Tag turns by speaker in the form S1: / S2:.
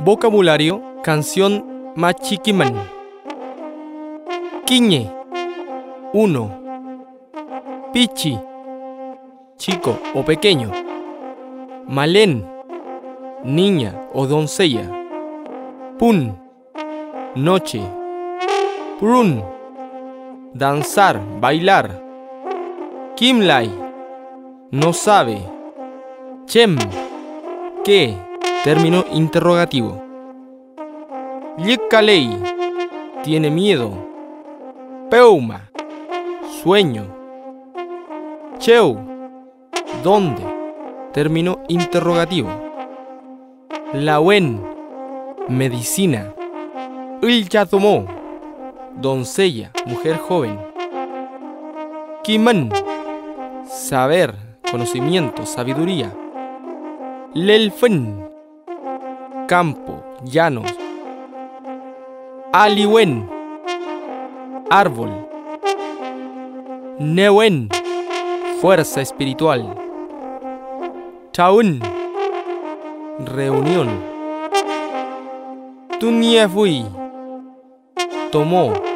S1: Vocabulario, canción Machiquiman. Quiñe, 1. Pichi, chico o pequeño. Malén, niña o doncella. Pun, noche. Prun, danzar, bailar. Kimlay, no sabe. Chem, ¿qué? Término interrogativo. Yikalei, tiene miedo. Peuma, sueño. Cheu, ¿dónde? Término interrogativo. Lawen, medicina. Ilyatomó, doncella, mujer joven. Kiman, saber, conocimiento, sabiduría. Lelfen, campo, llanos. Aliwen, árbol. Newen, fuerza espiritual. Taun, reunión. Tuniefui, tomó.